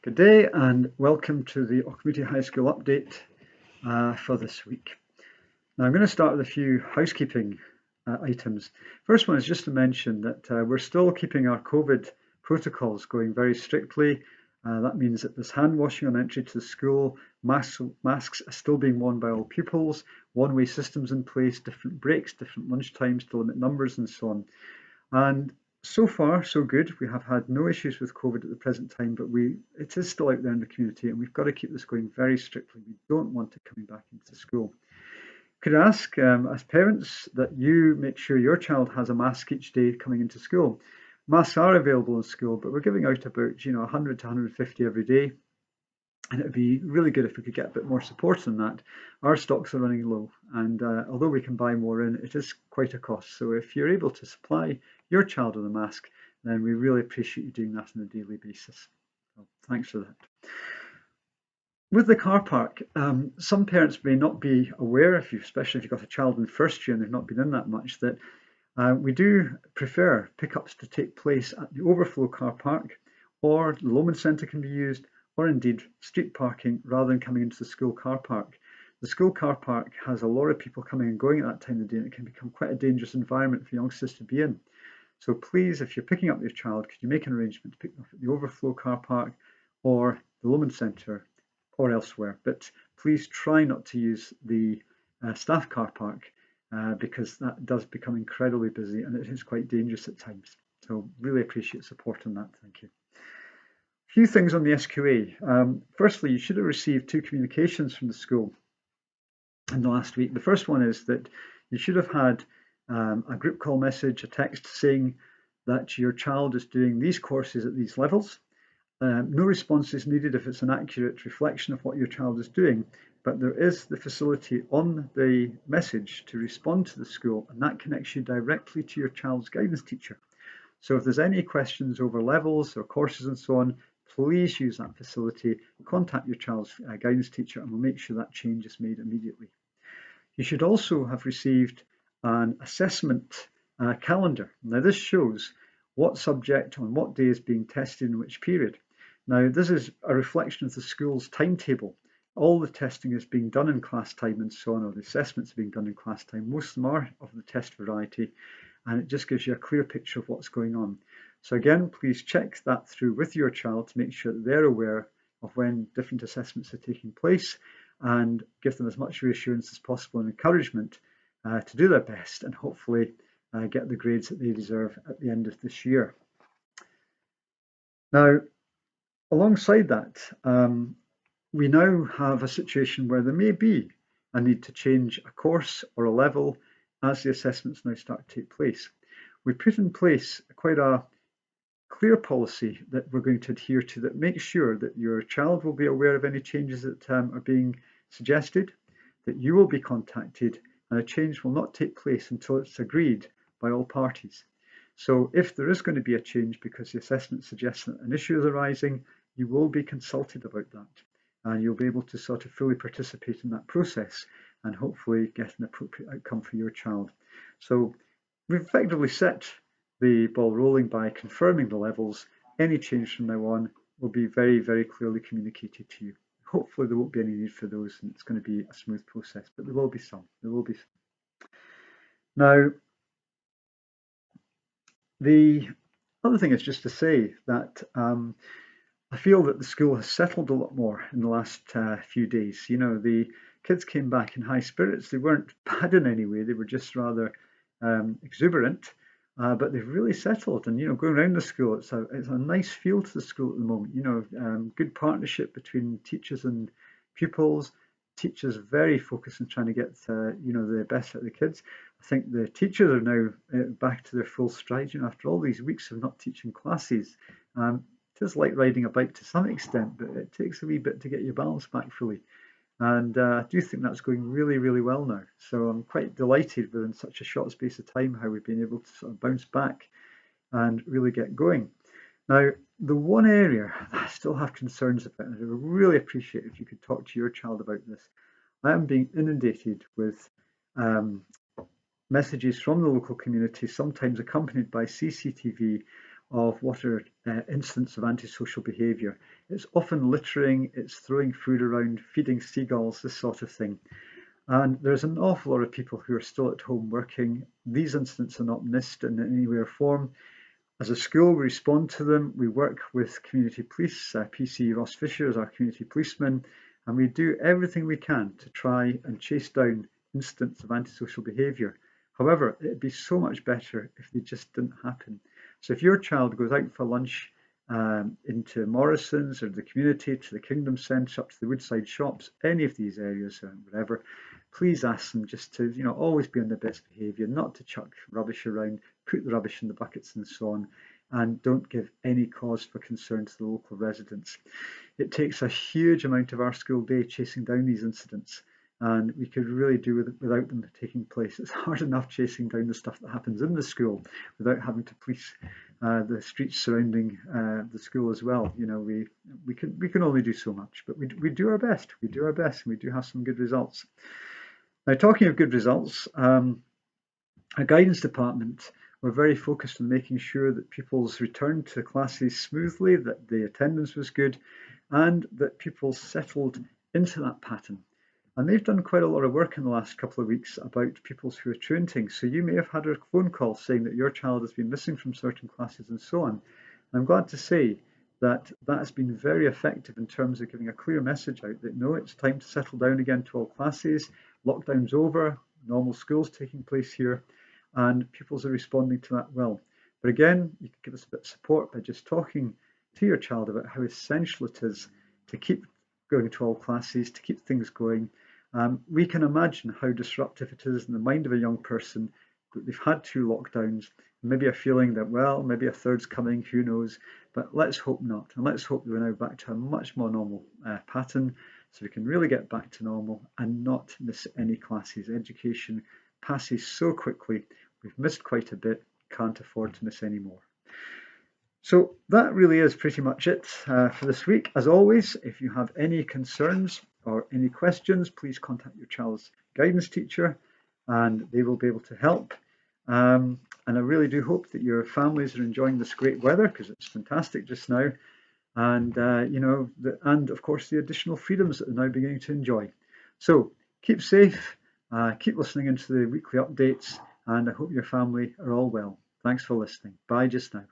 Good day and welcome to the Auchmuty High School update for this week. Now I'm going to start with a few housekeeping items. First one is just to mention that we're still keeping our COVID protocols going very strictly. That means that there's hand washing on entry to the school, masks are still being worn by all pupils, one-way systems in place, different breaks, different lunch times to limit numbers and so on. And so far, so good. We have had no issues with COVID at the present time, but it is still out there in the community and we've got to keep this going very strictly. We don't want it coming back into school. Could I ask, as parents, that you make sure your child has a mask each day coming into school? Masks are available in school, but we're giving out about 100 to 150 every day. And it would be really good if we could get a bit more support on that. Our stocks are running low, and although we can buy more in, it is quite a cost. So if you're able to supply your child with a mask, then we really appreciate you doing that on a daily basis. So thanks for that. With the car park, some parents may not be aware, especially if you've got a child in first year and they've not been in that much, that we do prefer pickups to take place at the overflow car park, or the Lomond Centre can be used, or indeed street parking rather than coming into the school car park. The school car park has a lot of people coming and going at that time of the day, and it can become quite a dangerous environment for youngsters to be in. So please, if you're picking up your child, could you make an arrangement to pick them up at the overflow car park or the Lomond Centre or elsewhere? But please try not to use the staff car park because that does become incredibly busy and it is quite dangerous at times. So really appreciate support on that. Thank you. A few things on the SQA. Firstly, you should have received 2 communications from the school in the last week. The first one is that you should have had a group call message, a text saying that your child is doing these courses at these levels. No response is needed if it's an accurate reflection of what your child is doing, but there is the facility on the message to respond to the school, and that connects you directly to your child's guidance teacher. So if there's any questions over levels or courses and so on, please use that facility, contact your child's guidance teacher, and we'll make sure that change is made immediately. You should also have received an assessment calendar. Now this shows what subject on what day is being tested in which period. Now this is a reflection of the school's timetable. All the testing is being done in class time and so on, or the assessments are being done in class time. Most of them are of the test variety, and it just gives you a clear picture of what's going on. So again, please check that through with your child to make sure that they're aware of when different assessments are taking place, and give them as much reassurance as possible and encouragement to do their best and hopefully get the grades that they deserve at the end of this year. Now, alongside that, we now have a situation where there may be a need to change a course or a level as the assessments now start to take place. We put in place quite a clear policy that we're going to adhere to that makes sure that your child will be aware of any changes that are being suggested, that you will be contacted, and a change will not take place until it's agreed by all parties. So if there is going to be a change because the assessment suggests that an issue is arising, you will be consulted about that, and you'll be able to sort of fully participate in that process and hopefully get an appropriate outcome for your child. So we've effectively set the ball rolling by confirming the levels. Any change from now on will be very, very clearly communicated to you. Hopefully there won't be any need for those and it's going to be a smooth process, but there will be some. Now, the other thing is just to say that I feel that the school has settled a lot more in the last few days. The kids came back in high spirits. They weren't bad in any way. They were just rather exuberant, but they've really settled. And, going around the school, it's a nice feel to the school at the moment. Good partnership between teachers and pupils. Teachers very focused on trying to get, the best out of the kids. I think the teachers are now back to their full stride. After all these weeks of not teaching classes, it is like riding a bike to some extent, but it takes a wee bit to get your balance back fully. And I do think that's going really, really well now. So I'm quite delighted within such a short space of time how we've been able to sort of bounce back and really get going. Now, the one area that I still have concerns about, and I would really appreciate if you could talk to your child about this, I am being inundated with messages from the local community, sometimes accompanied by CCTV, of what are incidents of antisocial behaviour. It's often littering, it's throwing food around, feeding seagulls, this sort of thing. And there's an awful lot of people who are still at home working. These incidents are not missed in any way or form. As a school, we respond to them. We work with community police. PC Ross Fisher is our community policeman, and we do everything we can to try and chase down incidents of antisocial behaviour. However, it'd be so much better if they just didn't happen. So if your child goes out for lunch into Morrison's or the community, to the Kingdom Centre, up to the Woodside shops, any of these areas or whatever, please ask them just to, always be on their best behaviour, not to chuck rubbish around, put the rubbish in the buckets and so on, and don't give any cause for concern to the local residents. It takes a huge amount of our school day chasing down these incidents, and we could really do without them taking place. It's hard enough chasing down the stuff that happens in the school without having to police the streets surrounding the school as well. We can only do so much, but we do our best. We do our best, and we do have some good results. Now, talking of good results, our guidance department were very focused on making sure that pupils returned to classes smoothly, that the attendance was good, and that people settled into that pattern. And they've done quite a lot of work in the last couple of weeks about pupils who are truanting. So you may have had a phone call saying that your child has been missing from certain classes and so on. I'm glad to say that has been very effective in terms of giving a clear message out that no, it's time to settle down again to all classes, lockdown's over, normal school's taking place here, and pupils are responding to that well. But again, you can give us a bit of support by just talking to your child about how essential it is to keep going to all classes, to keep things going. We can imagine how disruptive it is in the mind of a young person that they've had 2 lockdowns, maybe a feeling that, well, maybe a third's coming, who knows, but let's hope not. And let's hope that we're now back to a much more normal pattern, so we can really get back to normal and not miss any classes. Education passes so quickly. We've missed quite a bit, can't afford to miss any more. So that really is pretty much it for this week. As always, if you have any concerns or any questions, please contact your child's guidance teacher and they will be able to help. And I really do hope that your families are enjoying this great weather, because it's fantastic just now. And, and of course, the additional freedoms that they're now beginning to enjoy. So keep safe, keep listening into the weekly updates, and I hope your family are all well. Thanks for listening. Bye just now.